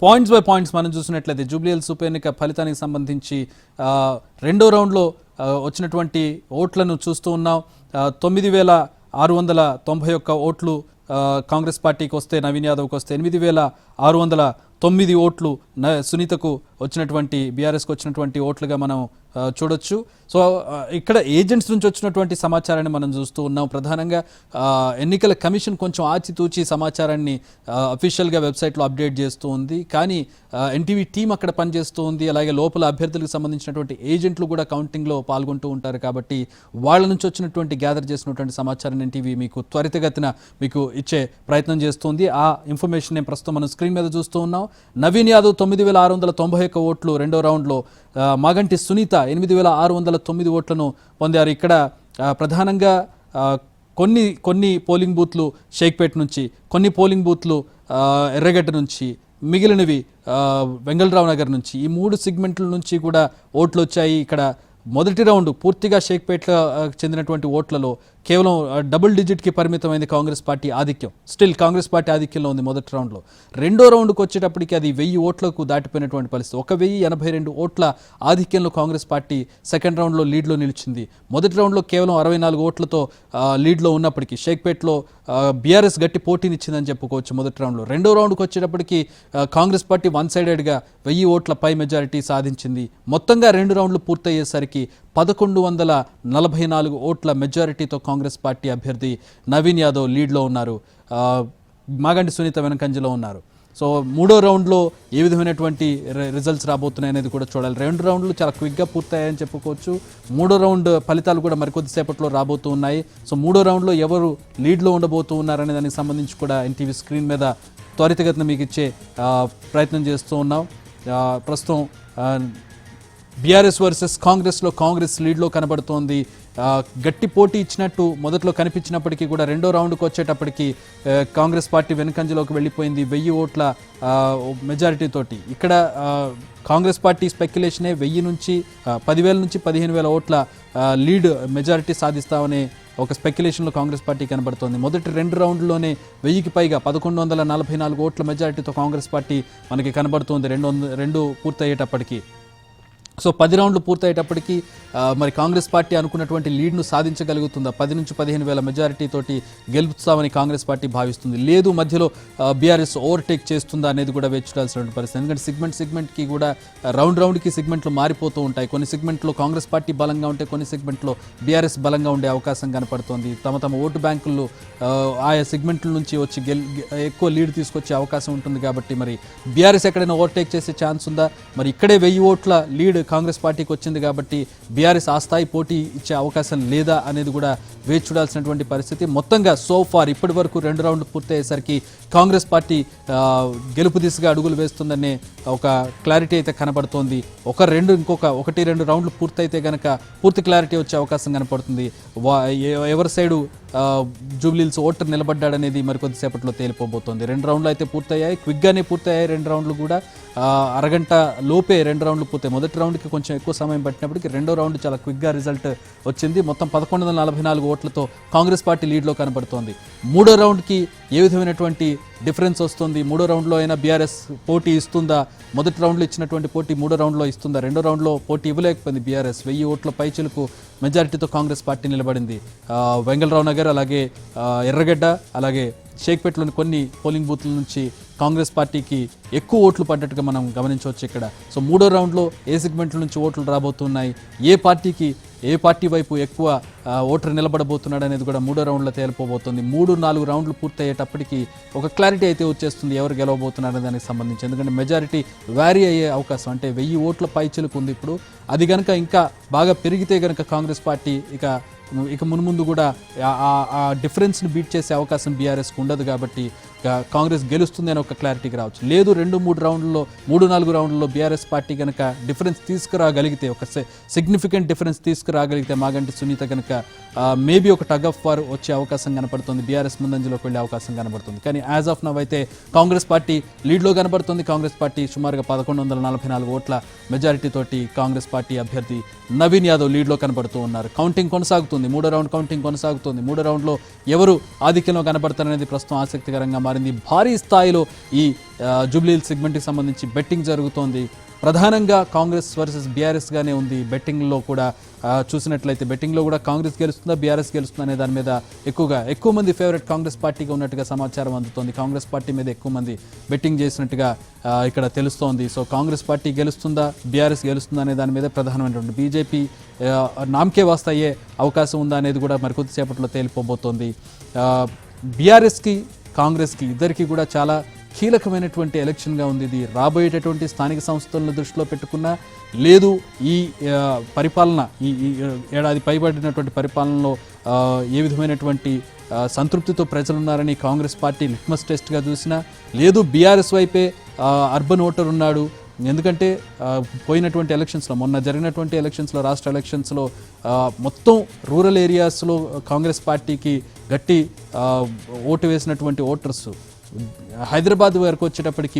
Points by points మనం చూసినట్లయితే జూబ్లీహిల్స్ ఉప ఎన్నిక ఫలితానికి సంబంధించి రెండో రౌండ్లో వచ్చినటువంటి ఓట్లను చూస్తూ ఉన్నాం. 9,691 ఓట్లు కాంగ్రెస్ పార్టీకి వస్తే, నవీన్ యాదవ్కి వస్తే 8,609 ఓట్లు సునీతకు వచ్చినటువంటి, బీఆర్ఎస్కి వచ్చినటువంటి ఓట్లుగా మనం చూడొచ్చు. సో ఇక్కడ ఏజెంట్స్ నుంచి వచ్చినటువంటి సమాచారాన్ని మనం చూస్తూ ఉన్నాం. ప్రధానంగా ఎన్నికల కమిషన్ కొంచెం ఆచితూచి సమాచారాన్ని అఫీషియల్గా వెబ్సైట్లో అప్డేట్ చేస్తూ ఉంది. కానీ ఎన్టీవీ టీం అక్కడ పనిచేస్తూ ఉంది. అలాగే లోపల అభ్యర్థులకు సంబంధించినటువంటి ఏజెంట్లు కూడా కౌంటింగ్లో పాల్గొంటూ ఉంటారు. కాబట్టి వాళ్ళ నుంచి వచ్చినటువంటి గ్యాదర్ చేసినటువంటి సమాచారాన్ని ఎన్టీవీ మీకు త్వరితగతిన మీకు ఇచ్చే ప్రయత్నం చేస్తుంది. ఆ ఇన్ఫర్మేషన్ నేను ప్రస్తుతం మనం స్క్రీన్ మీద చూస్తూ ఉన్నాం. నవీన్ యాదవ్ 9,691 ఓట్లు రెండో రౌండ్లో, మాగంటి సునీత 8,609 ఓట్లను పొందారు. ఇక్కడ ప్రధానంగా కొన్ని పోలింగ్ బూత్లు షేక్పేట్ నుంచి, కొన్ని పోలింగ్ బూత్లు ఎర్రగడ్డ నుంచి, మిగిలినవి వెంగళరావు నగర్ నుంచి, ఈ 3 సెగ్మెంట్ల నుంచి కూడా ఓట్లు వచ్చాయి. ఇక్కడ మొదటి రౌండ్ పూర్తిగా షేక్పేట్ల చెందినటువంటి ఓట్లలో కేవలం డబుల్ డిజిట్కి పరిమితమైంది కాంగ్రెస్ పార్టీ ఆధిక్యం. స్టిల్ కాంగ్రెస్ పార్టీ ఆధిక్యంలో ఉంది మొదటి రౌండ్లో. రెండో రౌండ్కి వచ్చేటప్పటికి అది 1000 ఓట్లకు దాటిపోయినటువంటి పరిస్థితి. 1082 ఓట్ల ఆధిక్యంలో కాంగ్రెస్ పార్టీ సెకండ్ రౌండ్లో లీడ్లో నిలిచింది. మొదటి రౌండ్లో కేవలం 64 ఓట్లతో లీడ్లో ఉన్నప్పటికీ షేక్పేట్లో బీఆర్ఎస్ గట్టి పోటీనిచ్చిందని చెప్పుకోవచ్చు మొదటి రౌండ్లో. రెండో రౌండ్కి వచ్చేటప్పటికి కాంగ్రెస్ పార్టీ వన్ సైడెడ్గా 1000 ఓట్ల పై మెజారిటీ సాధించింది. మొత్తంగా 2 రౌండ్లు పూర్తయ్యేసరికి 1144 ఓట్ల మెజారిటీతో కాంగ్రెస్ పార్టీ అభ్యర్థి నవీన్ యాదవ్ లీడ్లో ఉన్నారు. మాగంటి సునీత వెనకంజలో ఉన్నారు. సో మూడో రౌండ్లో ఏ విధమైనటువంటి రిజల్ట్స్ రాబోతున్నాయి అనేది కూడా చూడాలి. 2 రౌండ్లు చాలా క్విక్గా పూర్తయ్యాయని చెప్పుకోవచ్చు. మూడో రౌండ్ ఫలితాలు కూడా మరికొద్దిసేపట్లో రాబోతూ ఉన్నాయి. సో మూడో రౌండ్లో ఎవరు లీడ్లో ఉండబోతూ ఉన్నారనే దానికి సంబంధించి కూడా ఎన్టీవీ స్క్రీన్ మీద త్వరితగతిన మీకు ఇచ్చే ప్రయత్నం చేస్తూ ఉన్నాం. ప్రస్తుతం బీఆర్ఎస్ వర్సెస్ కాంగ్రెస్లో కాంగ్రెస్ లీడ్లో కనబడుతోంది. గట్టి పోటీ ఇచ్చినట్టు మొదట్లో కనిపించినప్పటికీ కూడా రెండో రౌండ్కి వచ్చేటప్పటికి కాంగ్రెస్ పార్టీ వెనుకంజలోకి వెళ్ళిపోయింది 1000 ఓట్ల మెజారిటీతోటి. ఇక్కడ కాంగ్రెస్ పార్టీ స్పెక్యులేషనే 1000 నుంచి 10,000 నుంచి 15,000 ఓట్ల లీడ్ మెజారిటీ సాధిస్తామనే ఒక స్పెక్యులేషన్లో కాంగ్రెస్ పార్టీ కనబడుతోంది. మొదటి 2 రౌండ్లోనే 1000కి పైగా 1144 ఓట్ల మెజారిటీతో కాంగ్రెస్ పార్టీ మనకి కనబడుతోంది రెండు పూర్తయ్యేటప్పటికి. సో 10 రౌండ్లు పూర్తయ్యేటప్పటికి మరి కాంగ్రెస్ పార్టీ అనుకున్నటువంటి లీడ్ను సాధించగలుగుతుందా? 10 నుంచి 15,000 మెజారిటీతోటి గెలుపుతామని కాంగ్రెస్ పార్టీ భావిస్తుంది. లేదు మధ్యలో బీఆర్ఎస్ ఓవర్టేక్ చేస్తుందా అనేది కూడా వేచి చూడాల్సిన పరిస్థితి. ఎందుకంటే సెగ్మెంట్కి కూడా రౌండ్కి సెగ్మెంట్లు మారిపోతూ ఉంటాయి. కొన్ని సెగ్మెంట్లో కాంగ్రెస్ పార్టీ బలంగా ఉంటే, కొన్ని సెగ్మెంట్లో బీఆర్ఎస్ బలంగా ఉండే అవకాశం కనపడుతోంది. తమ ఓటు బ్యాంకుల్లో ఆయా సెగ్మెంట్ల నుంచి వచ్చి ఎక్కువ లీడ్ తీసుకొచ్చే అవకాశం ఉంటుంది. కాబట్టి మరి బీఆర్ఎస్ ఎక్కడైనా ఓవర్టేక్ చేసే ఛాన్స్ ఉందా? మరి ఇక్కడే 1000 ఓట్ల లీడ్ కాంగ్రెస్ పార్టీకి వచ్చింది కాబట్టి బీఆర్ఎస్ ఆ స్థాయి పోటీ ఇచ్చే అవకాశం లేదా అనేది కూడా వేచి చూడాల్సినటువంటి పరిస్థితి. మొత్తంగా సో ఫార్ ఇప్పటి వరకు 2 రౌండ్లు పూర్తయ్యేసరికి కాంగ్రెస్ పార్టీ గెలుపు దిశగా అడుగులు వేస్తుందనే ఒక క్లారిటీ అయితే కనబడుతోంది. ఇంకొక 1-2 రౌండ్లు పూర్తయితే కనుక పూర్తి క్లారిటీ వచ్చే అవకాశం కనపడుతుంది. ఎవరి సైడు జూబ్లీహిల్స్ ఓటర్ నిలబడ్డాడనేది మరికొద్దిసేపట్లో తేలిపోబోతోంది. 2 రౌండ్లు అయితే పూర్తయ్యాయి, క్విక్గానే పూర్తయ్యాయి. 2 రౌండ్లు కూడా అరగంట లోపే 2 రౌండ్లు పూర్తయి. మొదటి రౌండ్కి కొంచెం ఎక్కువ సమయం పట్టినప్పటికీ రెండో రౌండ్ చాలా క్విక్గా రిజల్ట్ వచ్చింది. మొత్తం 1144 ఓట్లతో కాంగ్రెస్ పార్టీ లీడ్లో కనబడుతోంది. మూడో రౌండ్కి ఏ విధమైనటువంటి డిఫరెన్స్ వస్తుంది? మూడో రౌండ్లో అయినా బీఆర్ఎస్ పోటీ ఇస్తుందా? మొదటి రౌండ్లో ఇచ్చినటువంటి పోటీ మూడో రౌండ్లో ఇస్తుందా? రెండో రౌండ్లో పోటీ ఇవ్వలేకపోయింది బీఆర్ఎస్. 1000 ఓట్ల పైచిలకు మెజారిటీతో కాంగ్రెస్ పార్టీ నిలబడింది. వెంగళరావు నగర్, అలాగే ఎర్రగడ్డ, అలాగే షేక్పేట్లోని కొన్ని పోలింగ్ బూత్ల నుంచి కాంగ్రెస్ పార్టీకి ఎక్కువ ఓట్లు పడ్డట్టుగా మనం గమనించవచ్చు ఇక్కడ. సో మూడో రౌండ్లో ఏ సెగ్మెంట్ల నుంచి ఓట్లు రాబోతున్నాయి, ఏ పార్టీ వైపు ఎక్కువ ఓటర్ నిలబడబోతున్నాడు అనేది కూడా మూడో రౌండ్లో తేలిపోబోతుంది. 3-4 రౌండ్లు పూర్తయ్యేటప్పటికి ఒక క్లారిటీ అయితే వచ్చేస్తుంది ఎవరు గెలవబోతున్నారనే దానికి సంబంధించి. ఎందుకంటే మెజారిటీ వ్యారీ అయ్యే అవకాశం, అంటే 1000 ఓట్ల పైచిలకు ఉంది ఇప్పుడు. అది కనుక ఇంకా బాగా పెరిగితే కనుక కాంగ్రెస్ పార్టీ ఇక మున్ముందు కూడా ఆ డిఫరెన్స్ని బీట్ చేసే అవకాశం బీఆర్ఎస్కి ఉండదు. కాబట్టి కాంగ్రెస్ గెలుస్తుంది అని ఒక క్లారిటీకి రావచ్చు. లేదు 3-4 రౌండ్లలో బీఆర్ఎస్ పార్టీ కనుక డిఫరెన్స్ తీసుకురాగలిగితే, ఒక సిగ్నిఫికెంట్ డిఫరెన్స్ తీసుకురాగలిగితే, మాగంటి సునీత కనుక డెఫినెట్గా మేబీ ఒక టగ్ ఆఫ్ వార్ వచ్చే అవకాశం కనపడుతుంది, బీఆర్ఎస్ ముందంజలోకి వెళ్ళే అవకాశం కనబడుతుంది. కానీ యాజ్ ఆఫ్ నవ్ అయితే కాంగ్రెస్ పార్టీ లీడ్లో కనబడుతుంది. కాంగ్రెస్ పార్టీ సుమారుగా 1144 ఓట్ల మెజారిటీ తోటి కాంగ్రెస్ పార్టీ అభ్యర్థి నవీన్ యాదవ్ లీడ్లో కనబడుతూ ఉన్నారు. కౌంటింగ్ కొనసాగుతుంది, 3వ రౌండ్ కౌంటింగ్ కొనసాగుతుంది. 3వ రౌండ్లో ఎవరు ఆధిక్యంలో కనబడతారనేది ప్రస్తుతం ఆసక్తికరంగా మారింది. భారీ స్థాయిలో ఈ జూబ్లీహిల్స్ సెగ్మెంట్కి సంబంధించి బెట్టింగ్ జరుగుతోంది. ప్రధానంగా కాంగ్రెస్ వర్సెస్ బీఆర్ఎస్గానే ఉంది. బెట్టింగ్లో కూడా చూసినట్లయితే బెట్టింగ్లో కూడా కాంగ్రెస్ గెలుస్తుందా బీఆర్ఎస్ గెలుస్తుందా అనే దాని మీద ఎక్కువ మంది ఫేవరెట్ కాంగ్రెస్ పార్టీగా ఉన్నట్టుగా సమాచారం అందుతోంది. కాంగ్రెస్ పార్టీ మీద ఎక్కువ మంది బెట్టింగ్ చేసినట్టుగా ఇక్కడ తెలుస్తోంది. సో కాంగ్రెస్ పార్టీ గెలుస్తుందా బీఆర్ఎస్ గెలుస్తుందా అనే దాని మీద ప్రధానమైనటువంటి బీజేపీ నామకే వాస్తా అయ్యే అవకాశం ఉందా అనేది కూడా మరికొద్దిసేపట్లో తేలిపోబోతోంది. బీఆర్ఎస్కి కాంగ్రెస్కి ఇద్దరికి కూడా చాలా కీలకమైనటువంటి ఎలక్షన్గా ఉంది ఇది. రాబోయేటటువంటి స్థానిక సంస్థలను దృష్టిలో పెట్టుకున్నా లేదు ఈ పరిపాలన ఈ ఏడాది పైబడినటువంటి పరిపాలనలో ఏ విధమైనటువంటి సంతృప్తితో ప్రజలున్నారని కాంగ్రెస్ పార్టీ లిట్మస్ టెస్ట్గా చూసినా లేదు బీఆర్ఎస్ వైపే అర్బన్ ఓటర్ ఉన్నాడు. ఎందుకంటే పోయినటువంటి ఎలక్షన్స్లో మొన్న జరిగినటువంటి ఎలక్షన్స్లో రాష్ట్ర ఎలక్షన్స్లో మొత్తం రూరల్ ఏరియాస్లో కాంగ్రెస్ పార్టీకి గట్టి ఓటు వేసినటువంటి ఓటర్స్ హైదరాబాద్ వరకు వచ్చేటప్పటికి